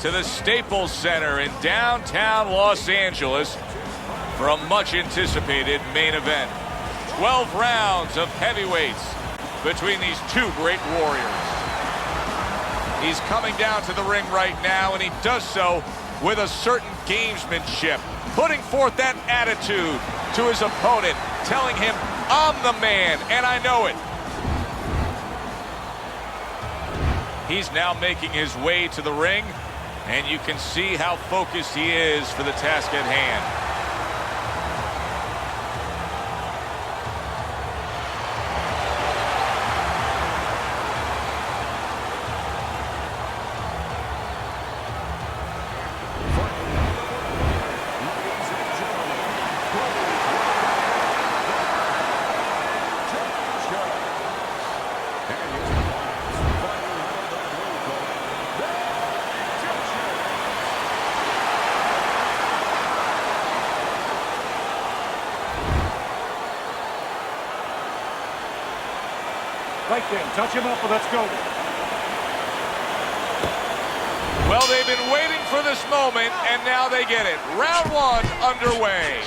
to the Staples Center in downtown Los Angeles for a much-anticipated main event. 12 rounds of heavyweights between these two great warriors. He's coming down to the ring right now, and he does so with a certain gamesmanship, putting forth that attitude to his opponent, telling him, I'm the man, and I know it. He's now making his way to the ring, and you can see how focused he is for the task at hand. Right there, touch him up and let's go. Well, they've been waiting for this moment, and now they get it. Round one underway.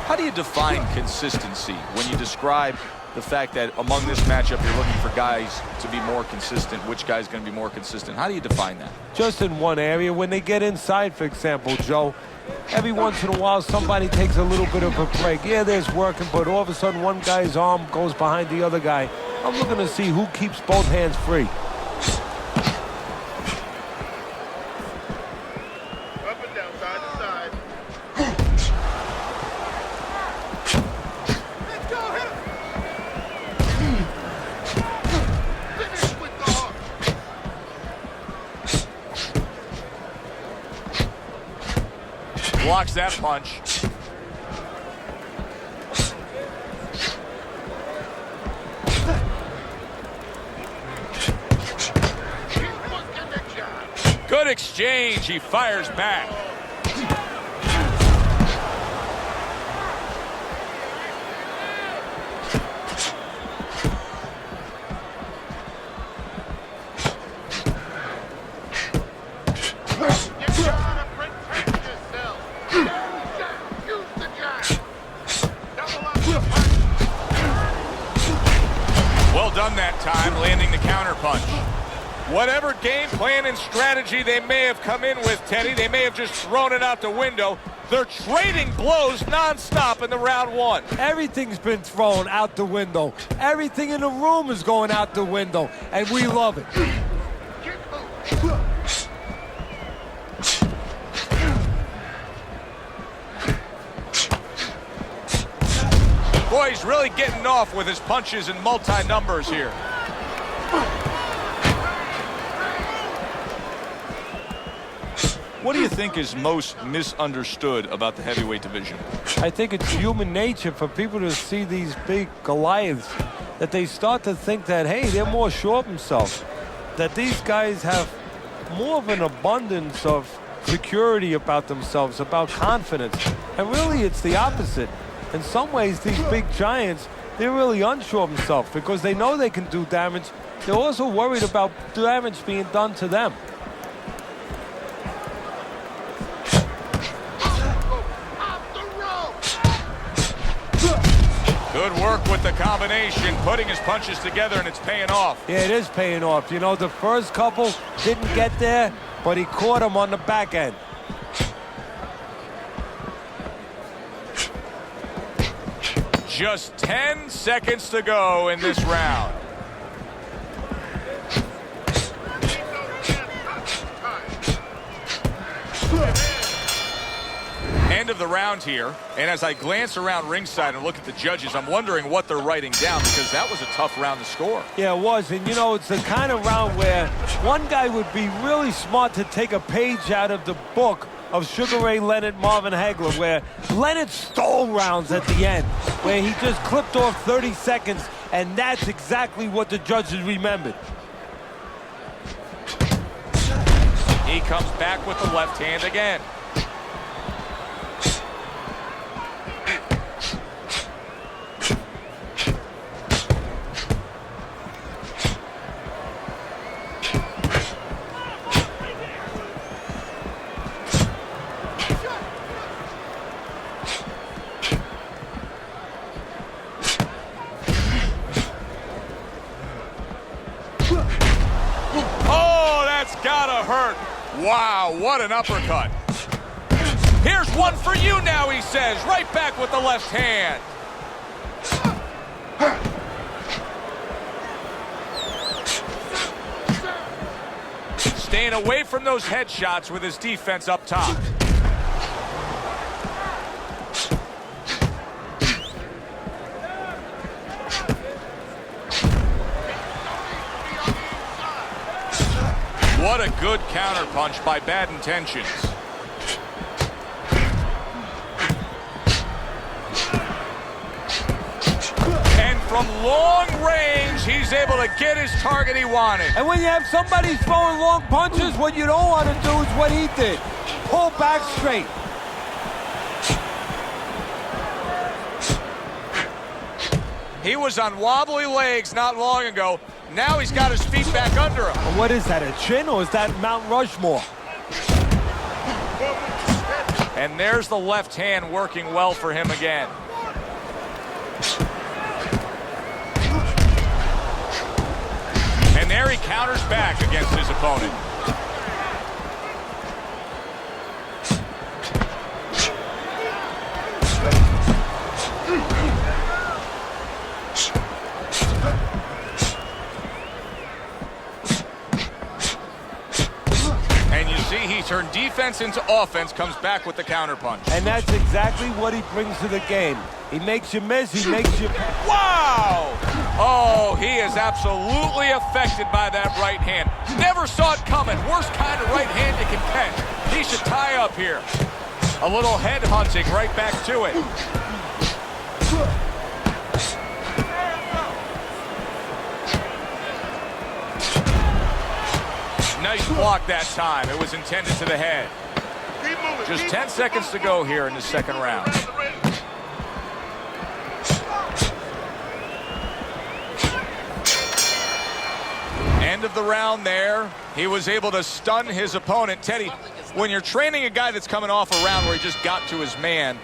How do you define consistency when you describe the fact that among this matchup you're looking for guys to be more consistent? Which guy's going to be more consistent? How do you define that? Just in one area. When they get inside, for example, Joe, every once in a while somebody takes a little bit of a break. Yeah, there's working, but all of a sudden one guy's arm goes behind the other guy. I'm looking to see who keeps both hands free. Up and down, side to side. Let's go, hit him! Finish with the hook. Blocks that punch. Good exchange. He fires back. Well done that time, landing the counter punch. Whatever game plan and strategy they may have come in with, Teddy, they may have just thrown it out the window. They're trading blows nonstop in the round one. Everything's been thrown out the window. Everything in the room is going out the window, and we love it. Boy, he's really getting off with his punches and multi-numbers here. What do you think is most misunderstood about the heavyweight division? I think it's human nature for people to see these big Goliaths, that they start to think that, hey, they're more sure of themselves, that these guys have more of an abundance of security about themselves, about confidence. And really, it's the opposite. In some ways, these big giants, they're really unsure of themselves because they know they can do damage. They're also worried about damage being done to them. Good work with the combination, putting his punches together, and it's paying off. Yeah, it is paying off. You know, the first couple didn't get there, but he caught him on the back end. Just 10 seconds to go in this round. End of the round here, and as I glance around ringside and look at the judges, I'm wondering what they're writing down, because that was a tough round to score. Yeah, it was, and you know, it's the kind of round where one guy would be really smart to take a page out of the book of Sugar Ray Leonard, Marvin Hagler, where Leonard stole rounds at the end, where he just clipped off 30 seconds, and that's exactly what the judges remembered. He comes back with the left hand again. Wow, what an uppercut. Here's one for you now, he says. Right back with the left hand. Staying away from those headshots with his defense up top. What a good counterpunch by Bad Intentions. And from long range, he's able to get his target he wanted. And when you have somebody throwing long punches, what you don't want to do is what he did. Pull back straight. He was on wobbly legs not long ago. Now he's got his feet back under him. And what is that, a chin, or is that Mount Rushmore? And there's the left hand working well for him again. And there he counters back against his opponent. He turned defense into offense, comes back with the counterpunch. And that's exactly what he brings to the game. He makes you miss, he makes you... Wow! Oh, he is absolutely affected by that right hand. Never saw it coming. Worst kind of right hand you can catch. He should tie up here. A little head hunting right back to it. Nice block that time. It was intended to the head. Just 10 seconds to go here in the second round. End of the round there. He was able to stun his opponent. Teddy, when you're training a guy that's coming off a round where he just got to his man,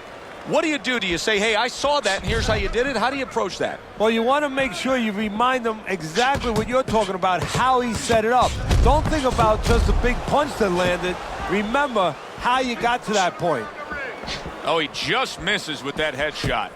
what do? Do you say, hey, I saw that and here's how you did it? How do you approach that? Well, you want to make sure you remind them exactly what you're talking about, how he set it up. Don't think about just a big punch that landed. Remember how you got to that point. Oh, he just misses with that headshot.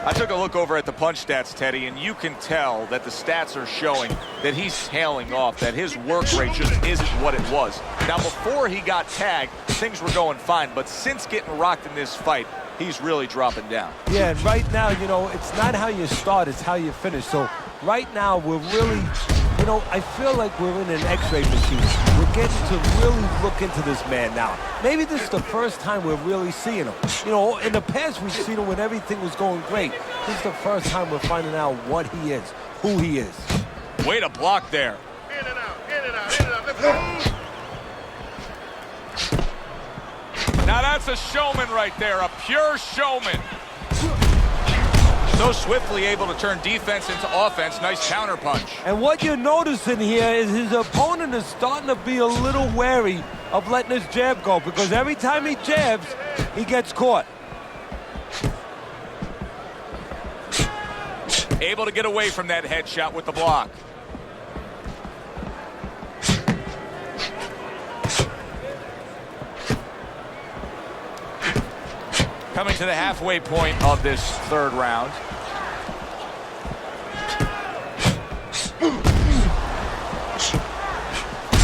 I took a look over at the punch stats, Teddy, and you can tell that the stats are showing that he's tailing off, that his work rate just isn't what it was. Now, before he got tagged, things were going fine, but since getting rocked in this fight, he's really dropping down. Yeah, and right now, you know, it's not how you start, it's how you finish. So right now, we're really, you know, I feel like we're in an x-ray machine. We're getting to really look into this man now. Maybe this is the first time we're really seeing him. You know, in the past, we've seen him when everything was going great. This is the first time we're finding out what he is, who he is. Way to block there. In and out, in and out, in and out. Let's go. Now that's a showman right there, a pure showman. So swiftly able to turn defense into offense. Nice counterpunch. And what you're noticing here is his opponent is starting to be a little wary of letting his jab go, because every time he jabs, he gets caught. Able to get away from that headshot with the block. Coming to the halfway point of this third round.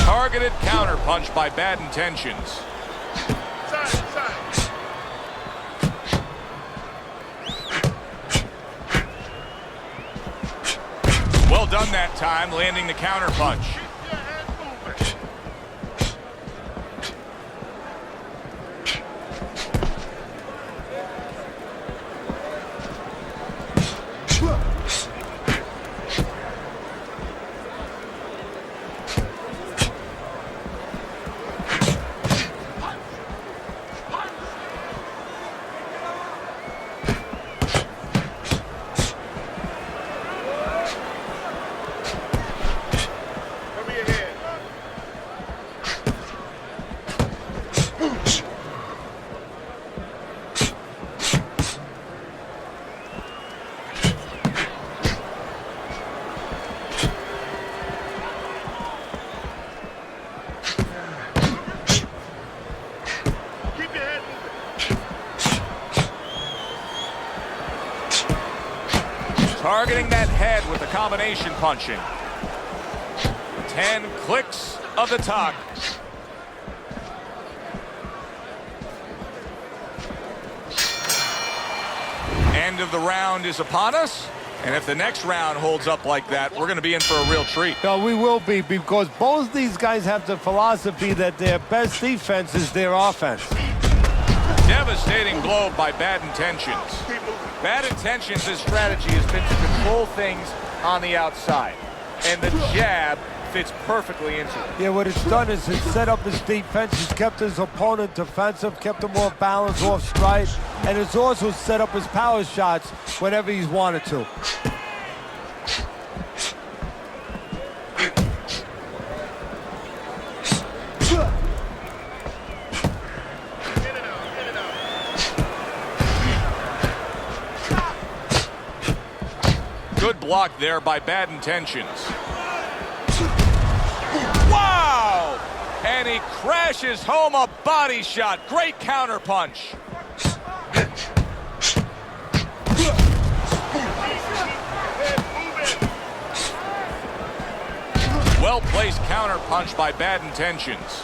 Targeted counterpunch by Bad Intentions. Side, side. Well done that time, landing the counterpunch. Keep your head moving. Targeting that head with the combination punching. 10 clicks of the talk. End of the round is upon us. And if the next round holds up like that, we're going to be in for a real treat. No, we will be, because both these guys have the philosophy that their best defense is their offense. Devastating blow by Bad Intentions. Bad Intentions' strategy has been to control things on the outside. And the jab fits perfectly into it. Yeah, what it's done is it's set up his defense. It's kept his opponent defensive, kept him off balance, off stride. And it's also set up his power shots whenever he's wanted to. Good block there by Bad Intentions. Wow! And he crashes home a body shot. Great counter punch. Well-placed counter punch by Bad Intentions.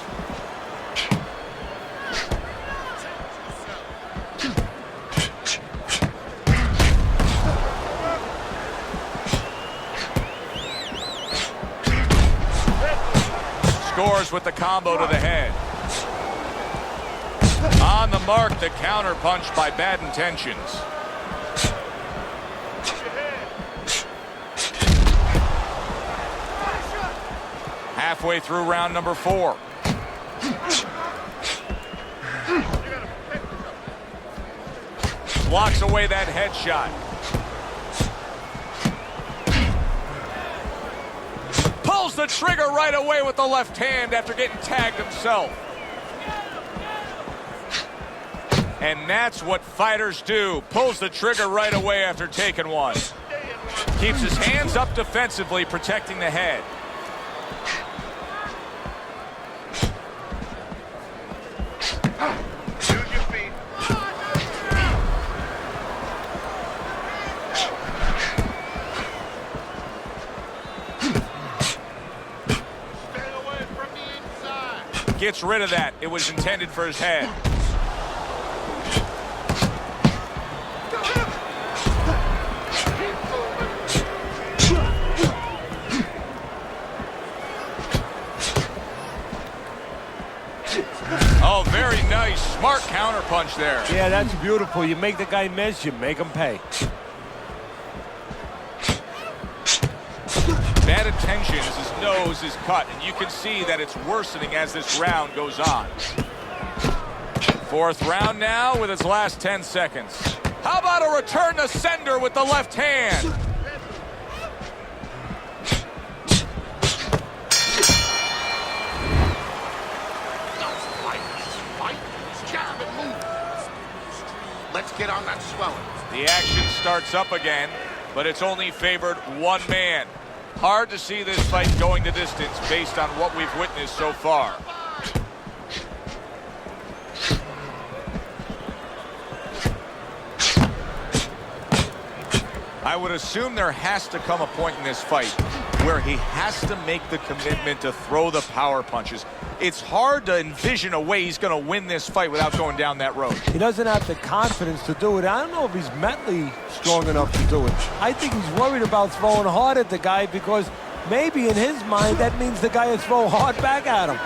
Scores with the combo to the head. On the mark, the counter punch by Bad Intentions. Halfway through round number 4. Blocks away that headshot. Pulls the trigger right away with the left hand after getting tagged himself. And that's what fighters do. Pulls the trigger right away after taking one. Keeps his hands up defensively, protecting the head. Use your feet. Stay away from the inside. Gets rid of that. It was intended for his head. Oh, very nice. Smart counter punch there. Yeah, that's beautiful. You make the guy miss, you make him pay. Bad Intentions, his nose is cut, and you can see that it's worsening as this round goes on. 4th round now with its last 10 seconds. How about a return to sender with the left hand? Let's get on that swelling. The action starts up again, but it's only favored one man. Hard to see this fight going the distance based on what we've witnessed so far. I would assume there has to come a point in this fight where he has to make the commitment to throw the power punches. It's hard to envision a way he's going to win this fight without going down that road. He doesn't have the confidence to do it. I don't know if he's mentally strong enough to do it. I think he's worried about throwing hard at the guy because maybe in his mind that means the guy will throw hard back at him.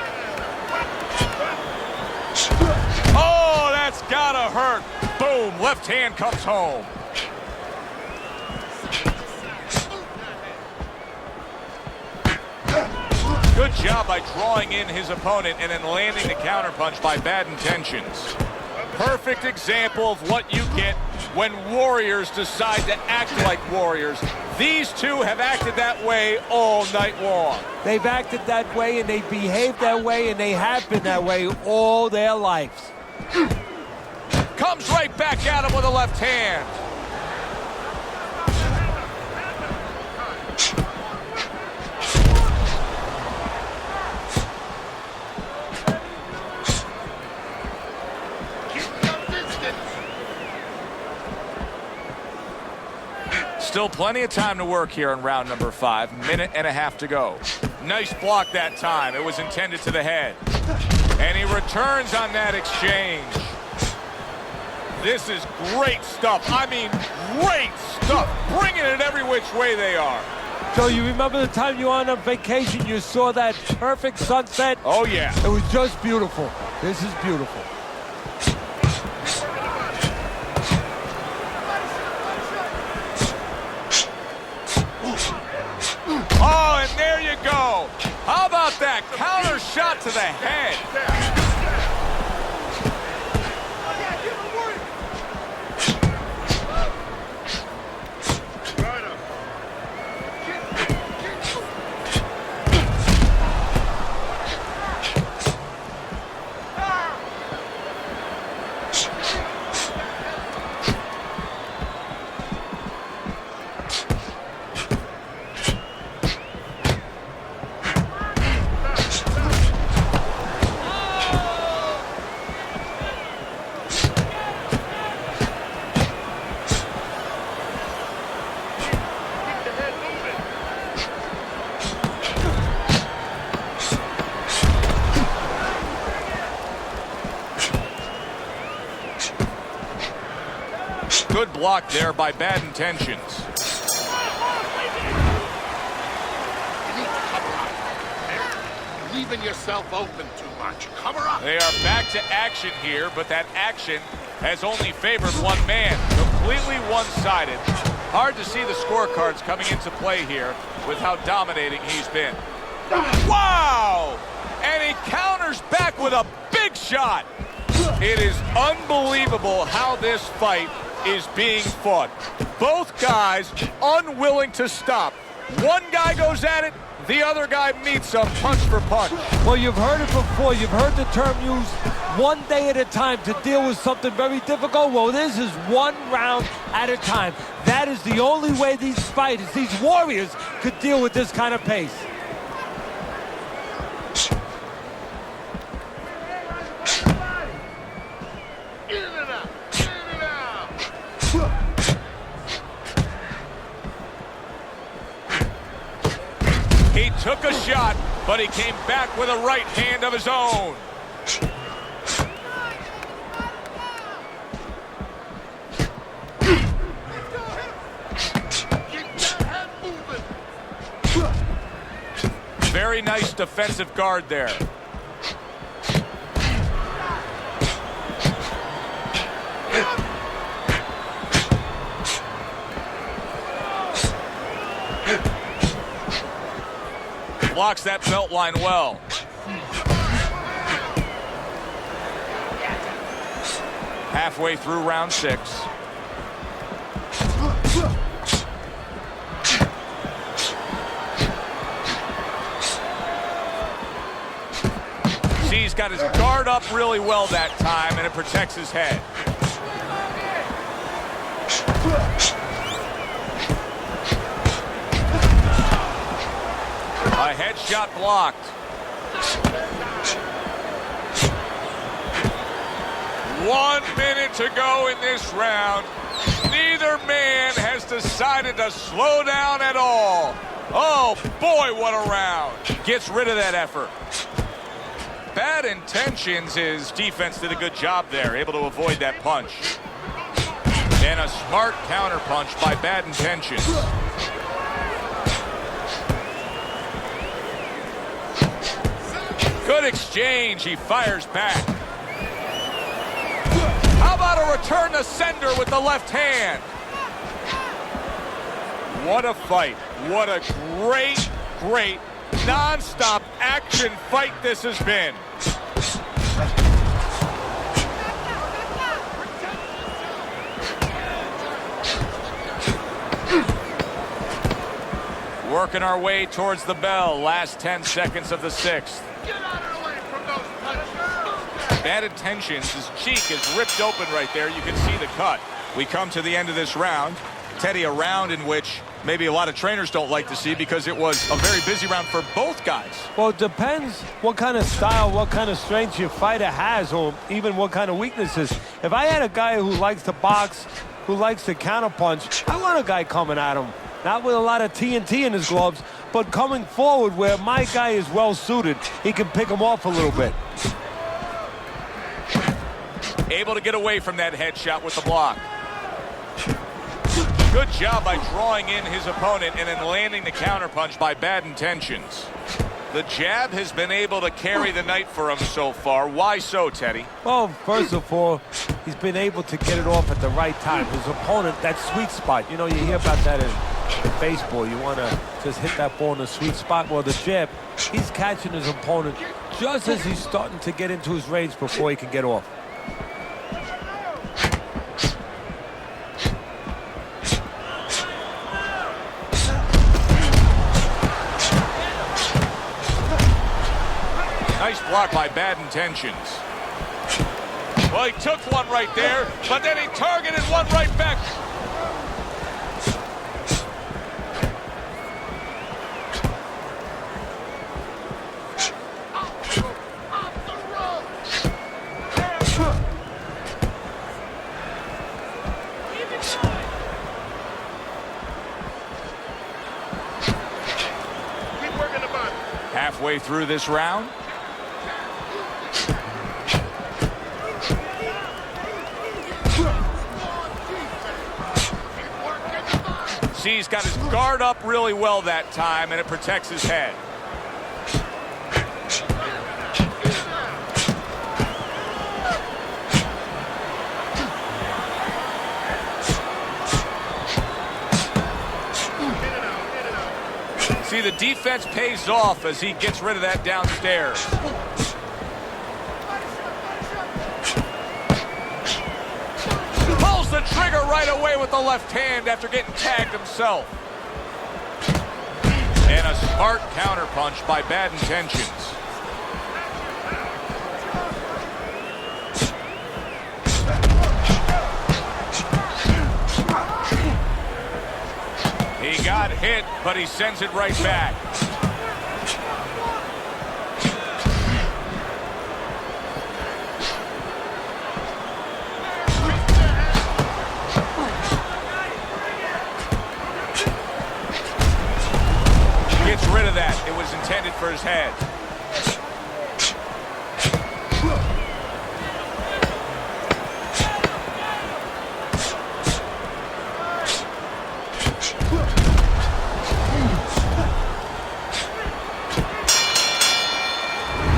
Oh, that's gotta hurt. Boom, left hand comes home. Good job by drawing in his opponent and then landing the counterpunch by Bad Intentions. Perfect example of what you get when warriors decide to act like warriors. These two have acted that way all night long. They've acted that way and they behaved that way and they have been that way all their lives. Comes right back at him with a left hand. Still plenty of time to work here in round number 5. Minute and a half to go. Nice block that time. It was intended to the head. And he returns on that exchange. This is great stuff. I mean, great stuff. Bringing it every which way they are. So you remember the time you were on vacation, you saw that perfect sunset? Oh, yeah. It was just beautiful. This is beautiful. Oh, and there you go. How about that counter shot to the head? Good block there by Bad Intentions. You need to cover up. You're leaving yourself open too much. Cover up. They are back to action here, but that action has only favored one man. Completely one-sided. Hard to see the scorecards coming into play here with how dominating he's been. Wow! And he counters back with a big shot. It is unbelievable how this fight is being fought. Both guys unwilling to stop. One guy goes at it, the other guy meets him punch for punch. Well, you've heard it before. You've heard the term used, one day at a time to deal with something very difficult. Well, this is one round at a time. That is the only way these fighters, these warriors, could deal with this kind of pace. He took a shot, but he came back with a right hand of his own. Very nice defensive guard there. Blocks that belt line well. Halfway through round 6. See, he's got his guard up really well that time, and it protects his head. A headshot blocked. 1 minute to go in this round. Neither man has decided to slow down at all. Oh, boy, what a round. Gets rid of that effort. Bad Intentions, his defense did a good job there, able to avoid that punch. And a smart counter punch by Bad Intentions. Good exchange. He fires back. How about a return to sender with the left hand? What a fight. What a great, great, non-stop action fight this has been. Working our way towards the bell. Last 10 seconds of the 6th. Get out of the way from those punches. Bad Intentions, his cheek is ripped open right there. You can see the cut. We come to the end of this round. Teddy, a round in which maybe a lot of trainers don't like to see because it was a very busy round for both guys. Well, it depends what kind of style, what kind of strength your fighter has, or even what kind of weaknesses. If I had a guy who likes to box, who likes to counterpunch, I want a guy coming at him. Not with a lot of TNT in his gloves, but coming forward where my guy is well suited. He can pick him off a little bit. Able to get away from that headshot with the block. Good job by drawing in his opponent and then landing the counterpunch by Bad Intentions. The jab has been able to carry the night for him so far. Why so, Teddy? Well, first of all, he's been able to get it off at the right time. His opponent, that sweet spot. You know, you hear about that in baseball. You want to just hit that ball in the sweet spot. Well, the jab, he's catching his opponent just as he's starting to get into his range before he can get off. Nice block by Bad Intentions. Well, he took one right there, but then he targeted one right back. Keep working the button. Halfway through this round. See, he's got his guard up really well that time, and it protects his head. See, the defense pays off as he gets rid of that downstairs. Pulls the trigger right away with the left hand after getting tagged himself. And a smart counterpunch by Bad Intentions. He got hit, but he sends it right back. Gets rid of that. It was intended for his head.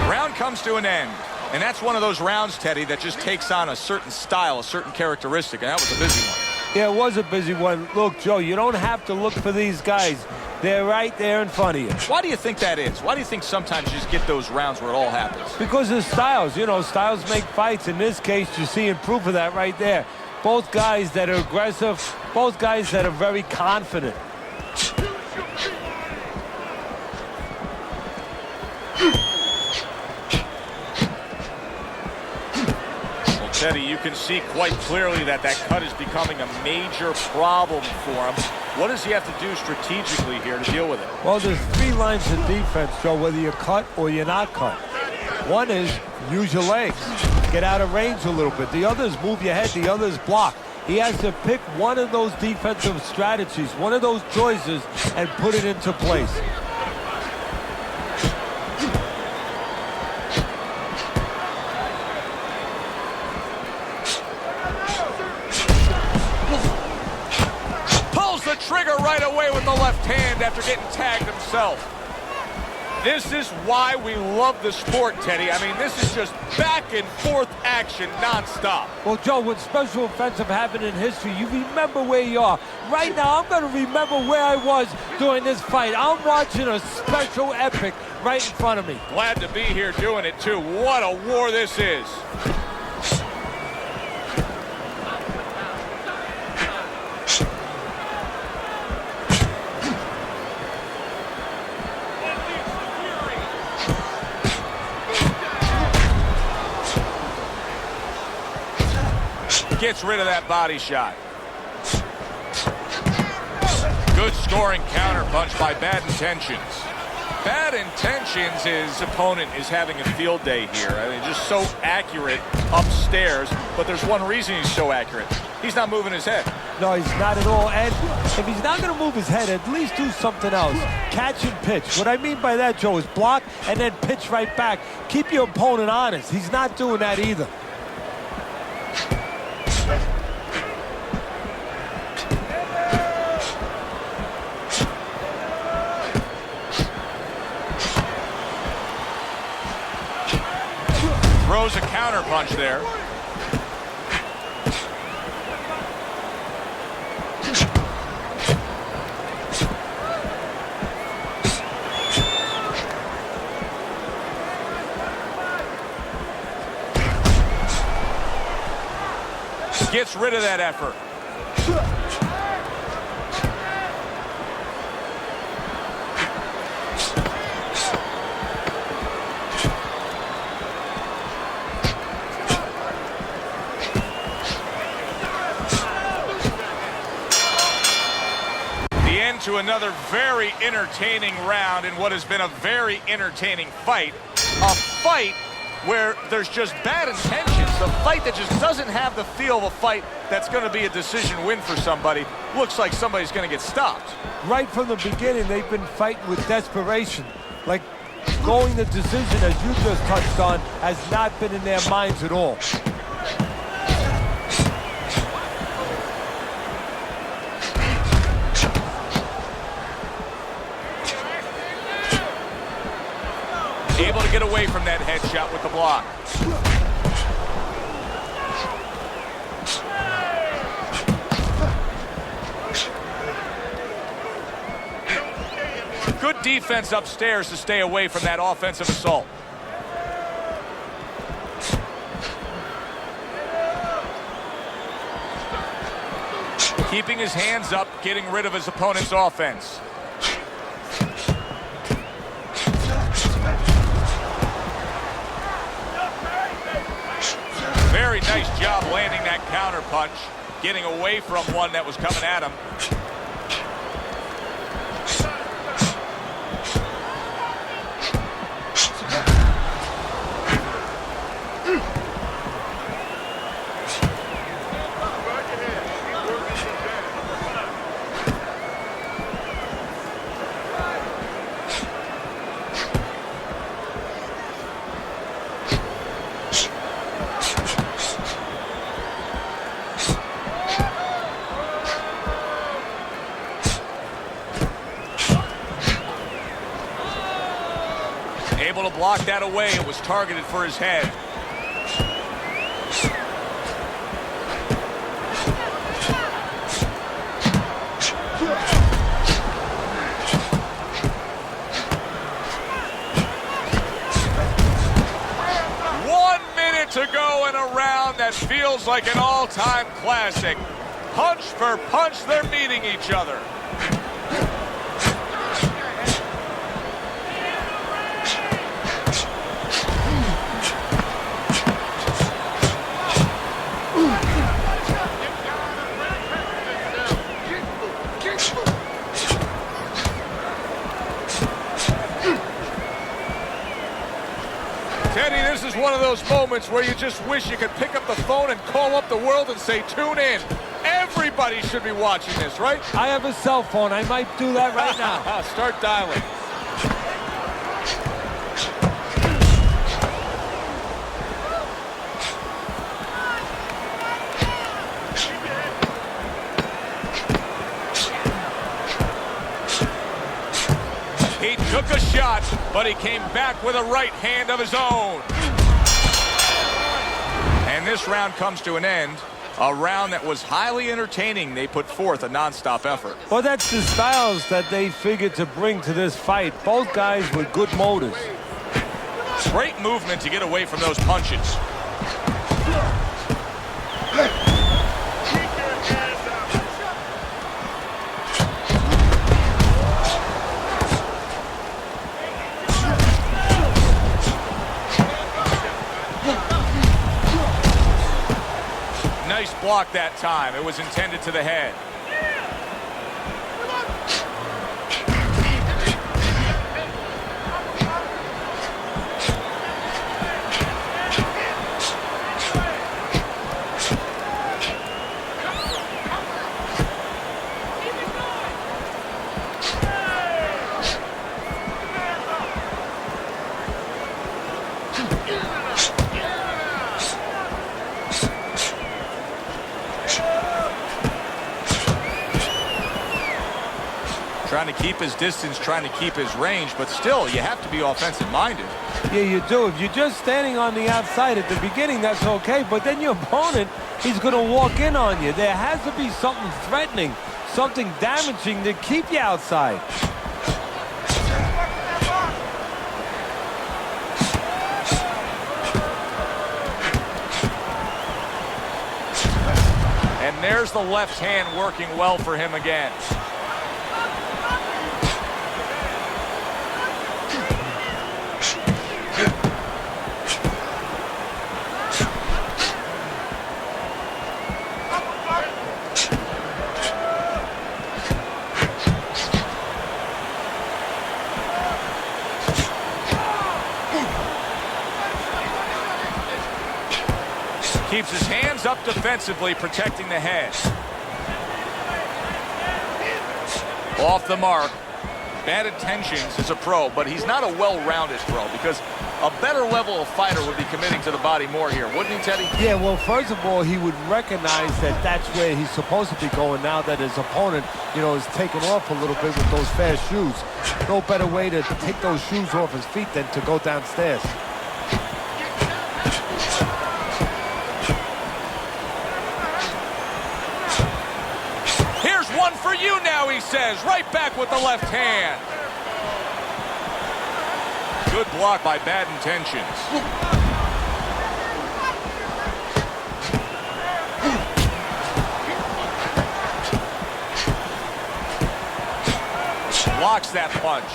Round comes to an end. And that's one of those rounds, Teddy, that just takes on a certain style, a certain characteristic, and that was a busy one. Yeah, it was a busy one. Look, Joe, you don't have to look for these guys. They're right there in front of you. Why do you think that is? Why do you think sometimes you just get those rounds where it all happens? Because of styles. You know, styles make fights. In this case, you're seeing proof of that right there. Both guys that are aggressive, both guys that are very confident. Teddy, you can see quite clearly that that cut is becoming a major problem for him. What does he have to do strategically here to deal with it? Well, there's three lines of defense, Joe, whether you're cut or you're not cut. One is use your legs, get out of range a little bit. The other is move your head, the other is block. He has to pick one of those defensive strategies, one of those choices, and put it into place. Trigger right away with the left hand after getting tagged himself. This is why we love the sport, Teddy. I mean, this is just back and forth action nonstop. Well, Joe, when special offensive happened in history, you remember where you are. Right now, I'm going to remember where I was during this fight. I'm watching a special epic right in front of me. Glad to be here doing it, too. What a war this is. Gets rid of that body shot. Good scoring counterpunch by Bad Intentions. Bad Intentions, his opponent is having a field day here. I mean, just so accurate upstairs, but there's one reason he's so accurate. He's not moving his head. No, he's not at all. And if he's not going to move his head, at least do something else. Catch and pitch. What I mean by that, Joe, is block and then pitch right back. Keep your opponent honest. He's not doing that either. Throws a counter punch there. Gets rid of that effort. To another very entertaining round in what has been a very entertaining fight. A fight where there's just bad intentions. The fight that just doesn't have the feel of a fight that's going to be a decision win for somebody. Looks like somebody's going to get stopped. Right from the beginning, they've been fighting with desperation. Like going the decision, as you just touched on, has not been in their minds at all. Able to get away from that headshot with the block. Good defense upstairs to stay away from that offensive assault. Keeping his hands up, getting rid of his opponent's offense. Very nice job landing that counter punch, getting away from one that was coming at him. Able to block that away. It was targeted for his head. To go in a round that feels like an all-time classic. Punch for punch, they're meeting each other. Teddy, this is one of those moments where you just wish you could pick up the phone and call up the world and say, tune in. Everybody should be watching this, right? I have a cell phone. I might do that right now. Start dialing. He took a shot, but he came back with a right hand of his own. And this round comes to an end. A round that was highly entertaining. They put forth a nonstop effort. Well, that's the styles that they figured to bring to this fight. Both guys with good motors. Great movement to get away from those punches. Nice block that time. It was intended to the head. trying to keep his distance, trying to keep his range, but still, you have to be offensive-minded. Yeah, you do. If you're just standing on the outside at the beginning, that's okay, but then your opponent, he's going to walk in on you. There has to be something threatening, something damaging to keep you outside. And there's the left hand working well for him again. Keeps his hands up defensively, protecting the head. Off the mark. Bad intentions as a pro, but he's not a well-rounded pro because a better level of fighter would be committing to the body more here, wouldn't he, Teddy? Yeah, well, first of all, he would recognize that that's where he's supposed to be going now that his opponent, you know, is taking off a little bit with those fast shoes. No better way to take those shoes off his feet than to go downstairs. One for you now, he says, right back with the left hand. Good block by Bad Intentions. Blocks that punch.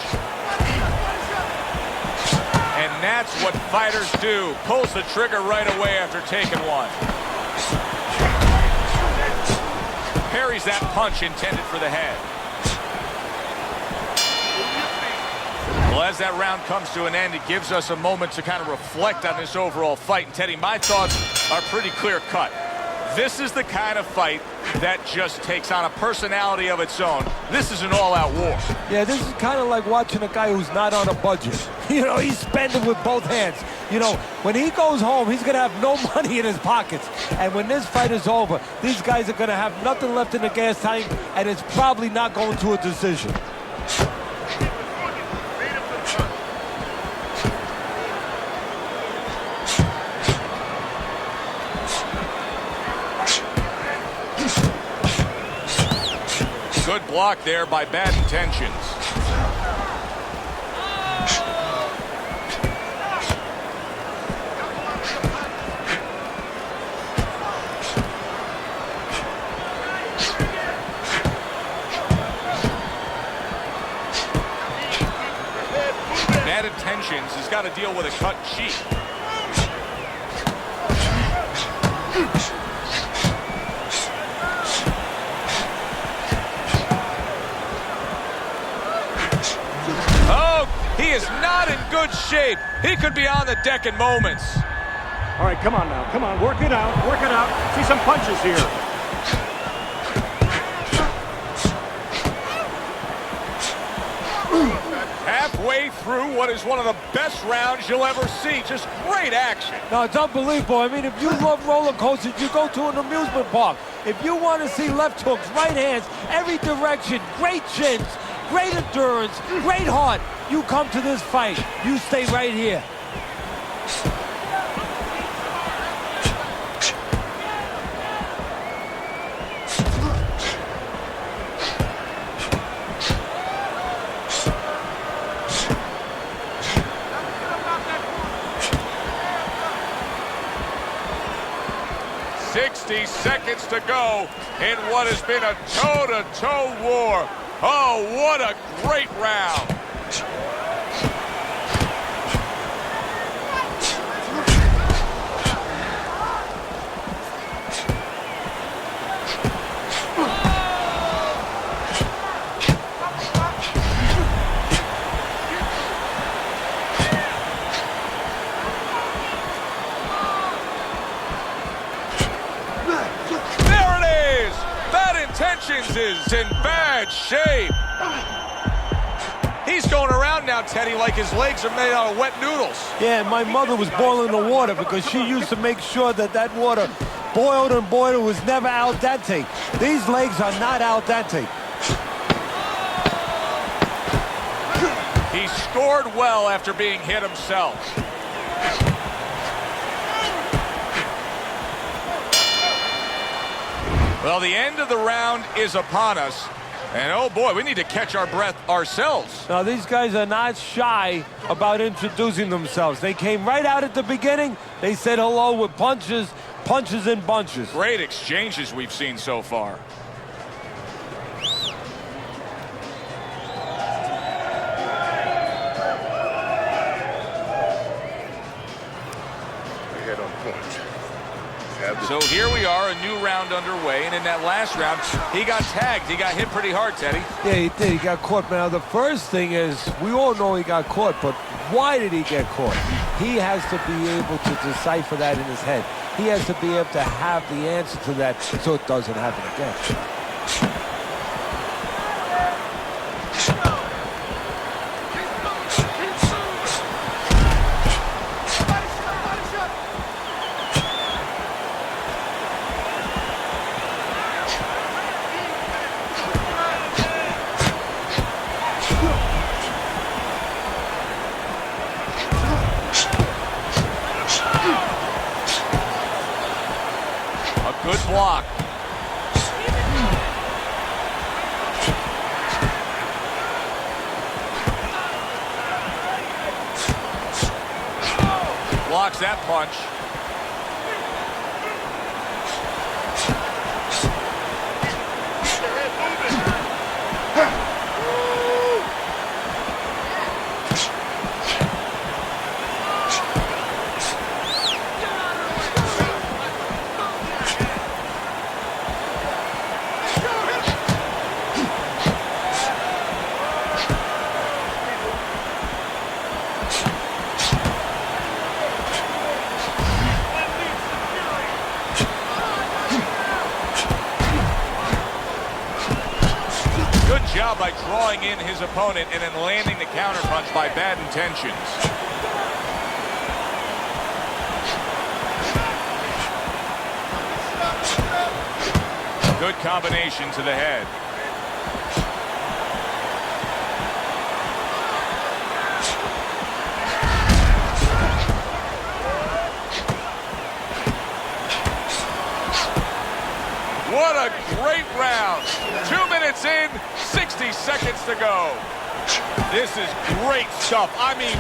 And that's what fighters do. Pulls the trigger right away after taking one. Parries that punch intended for the head. Well, as that round comes to an end, it gives us a moment to kind of reflect on this overall fight. And Teddy, my thoughts are pretty clear cut. This is the kind of fight that just takes on a personality of its own. This is an all-out war. Yeah, this is kind of like watching a guy who's not on a budget. You know, he's spending with both hands. You know, when he goes home, he's going to have no money in his pockets. And when this fight is over, these guys are going to have nothing left in the gas tank, and it's probably not going to a decision. Good block there by Bad Intentions. Bad Intentions has got to deal with a cut cheek. He is not in good shape. He could be on the deck in moments. All right, come on now. Come on, work it out. Work it out. See some punches here. Halfway through what is one of the best rounds you'll ever see. Just great action. No, it's unbelievable. I mean, if you love roller coasters, you go to an amusement park. If you want to see left hooks, right hands, every direction, great chins, great endurance, great heart, you come to this fight. You stay right here. Seconds to go in what has been a toe-to-toe war. Oh, what a great round. Intentions is in bad shape. He's going around now, Teddy, like his legs are made out of wet noodles. Yeah, my mother was boiling the water because she used to make sure that that water boiled and boiled was never al dente. These legs are not al dente. He scored well after being hit himself. Well, the end of the round is upon us. And oh boy, we need to catch our breath ourselves. Now, these guys are not shy about introducing themselves. They came right out at the beginning. They said hello with punches, punches and bunches. Great exchanges we've seen so far. Head on point. So here we are, a new round underway, and in that last round, he got tagged. He got hit pretty hard, Teddy. Yeah, he did. He got caught. Now, the first thing is, we all know he got caught, but why did he get caught? He has to be able to decipher that in his head. He has to be able to have the answer to that so it doesn't happen again. Good block. Blocks that punch. Job by drawing in his opponent and then landing the counterpunch by bad intentions. Good combination to the head. What a great round. 2 minutes in, 60 seconds to go. This is great stuff. I mean,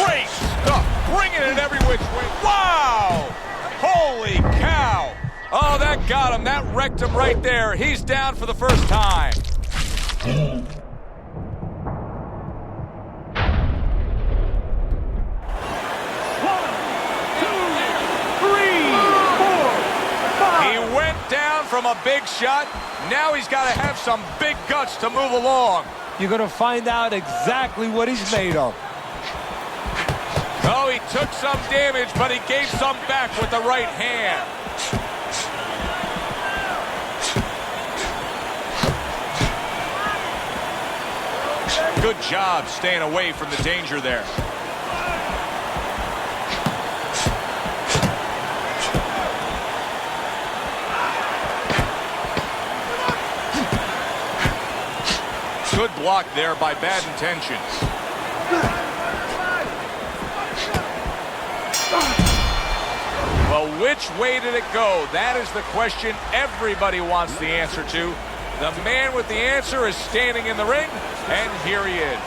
great stuff. Bringing it every which way. Wow! Holy cow. Oh, that got him. That wrecked him right there. He's down for the first time. 1, 2, 3, 4, 5. He went down from a big shot. Now he's got to have some big guts to move along. You're going to find out exactly what he's made of. Oh, he took some damage, but he gave some back with the right hand. Good job staying away from the danger there. Good block there by bad intentions. Well, which way did it go? That is the question everybody wants the answer to. The man with the answer is standing in the ring, and here he is.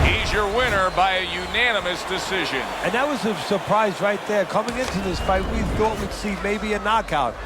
He's your winner by a unanimous decision. And that was a surprise right there. Coming into this fight, we thought we'd see maybe a knockout.